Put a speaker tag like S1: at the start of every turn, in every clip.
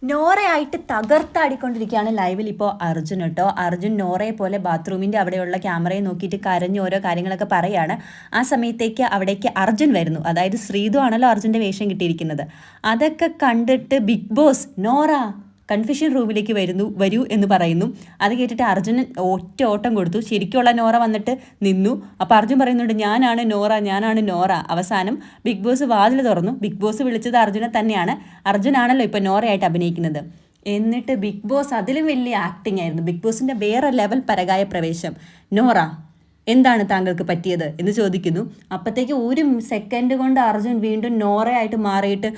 S1: നോറയായിട്ട് തകർത്താടിക്കൊണ്ടിരിക്കുകയാണ് ലൈവിൽ ഇപ്പോൾ അർജുൻ കേട്ടോ. അർജുൻ നോറയെ പോലെ ബാത്റൂമിൻ്റെ അവിടെയുള്ള ക്യാമറയെ നോക്കിയിട്ട് കരഞ്ഞ് ഓരോ കാര്യങ്ങളൊക്കെ പറയുകയാണ്. ആ സമയത്തേക്ക് അവിടേക്ക് അർജുൻ വരുന്നു. അതായത് ശ്രീതു ആണല്ലോ അർജുൻ്റെ വേഷം കിട്ടിയിരിക്കുന്നത്. അതൊക്കെ കണ്ടിട്ട് ബിഗ് ബോസ് നോറ കൺഫ്യൂഷൻ റൂമിലേക്ക് വരൂ എന്ന് പറയുന്നു. അത് കേട്ടിട്ട് അർജുൻ ഒറ്റ ഓട്ടം കൊടുത്തു. ശരിക്കുള്ള നോറ വന്നിട്ട് നിന്നു. അപ്പോൾ അർജുൻ പറയുന്നുണ്ട് ഞാനാണ് നോറ. അവസാനം ബിഗ് ബോസ് വാതിൽ തുറന്നു. ബിഗ് ബോസ് വിളിച്ചത് അർജുനെ തന്നെയാണ്. അർജുനാണല്ലോ ഇപ്പോൾ നോറയായിട്ട് അഭിനയിക്കുന്നത്. എന്നിട്ട് ബിഗ് ബോസ് അതിലും വലിയ ആക്ടിംഗ് ആയിരുന്നു. ബിഗ് ബോസിൻ്റെ വേറെ ലെവൽ പരകായ പ്രവേശം. നോറ എന്താണ് താങ്കൾക്ക് പറ്റിയത് എന്ന് ചോദിക്കുന്നു. അപ്പോഴത്തേക്ക് ഒരു സെക്കൻഡ് കൊണ്ട് അർജുൻ വീണ്ടും നോറയായിട്ട് മാറിയിട്ട്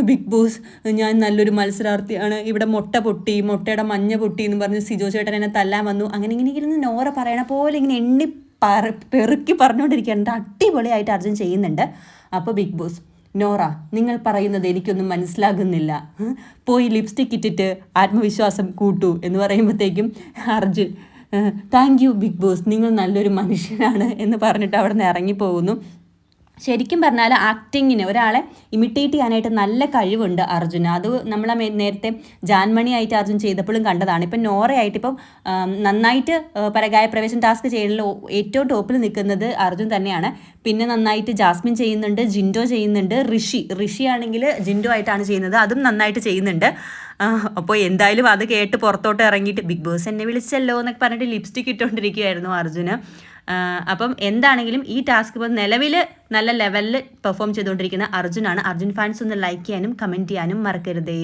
S1: ബിഗ് ബോസ് ഞാൻ നല്ലൊരു മത്സരാർത്ഥിയാണ്, ഇവിടെ മുട്ടയുടെ മഞ്ഞ പൊട്ടി എന്ന് പറഞ്ഞ് സിജോ ചേട്ടൻ എന്നെ തല്ലാൻ വന്നു, അങ്ങനെ ഇങ്ങനെ ഇരുന്ന് നോറ പറയണ പോലെ ഇങ്ങനെ പെറുക്കി പറഞ്ഞുകൊണ്ടിരിക്കുകയാണ്. അടിപൊളിയായിട്ട് അർജുൻ ചെയ്യുന്നുണ്ട്. അപ്പോൾ ബിഗ് ബോസ് നോറ നിങ്ങൾ പറയുന്നത് എനിക്കൊന്നും മനസ്സിലാകുന്നില്ല, പോയി ലിപ്സ്റ്റിക് ഇട്ടിട്ട് ആത്മവിശ്വാസം കൂട്ടൂ എന്ന് പറയുമ്പോഴത്തേക്കും Arjun thank you big boss, നിങ്ങൾ നല്ലൊരു മനുഷ്യനാണ് എന്ന് പറഞ്ഞിട്ട് അവിടെ നിന്ന് ഇറങ്ങിപ്പോകുന്നു. ശരിക്കും പറഞ്ഞാൽ ആക്ടിങ്ങിന് ഒരാളെ ഇമിറ്റേറ്റ് ചെയ്യാനായിട്ട് നല്ല കഴിവുണ്ട് അർജുന്. അത് നമ്മൾ നേരത്തെ ജാൻമണി ആയിട്ട് അർജുൻ ചെയ്തപ്പോഴും കണ്ടതാണ്. ഇപ്പം നോറയായിട്ട് ഇപ്പം നന്നായിട്ട് പരകായ പ്രവേശം ടാസ്ക് ചെയ്യലിൽ ഏറ്റവും ടോപ്പിൽ നിൽക്കുന്നത് അർജുൻ തന്നെയാണ്. പിന്നെ നന്നായിട്ട് ജാസ്മിൻ ചെയ്യുന്നുണ്ട്, ജിൻഡോ ചെയ്യുന്നുണ്ട്, ഋഷി ആണെങ്കിൽ ജിൻഡോ ആയിട്ടാണ് ചെയ്യുന്നത്, അതും നന്നായിട്ട് ചെയ്യുന്നുണ്ട്. അപ്പോൾ എന്തായാലും അത് കേട്ട് പുറത്തോട്ട് ഇറങ്ങിയിട്ട് ബിഗ് ബോസ് എന്നെ വിളിച്ചല്ലോ എന്നൊക്കെ പറഞ്ഞിട്ട് ലിപ്സ്റ്റിക് ഇട്ടുകൊണ്ടിരിക്കുകയായിരുന്നു അർജുന്. അപ്പം എന്താണെങ്കിലും ഈ ടാസ്ക് ഇപ്പോൾ നിലവിൽ നല്ല ലെവലിൽ പെർഫോം ചെയ്തുകൊണ്ടിരിക്കുന്ന അർജുനാണ്. അർജുൻ ഫാൻസ് ഒന്ന് ലൈക്ക് ചെയ്യാനും കമൻറ്റ് ചെയ്യാനും മറക്കരുതേ.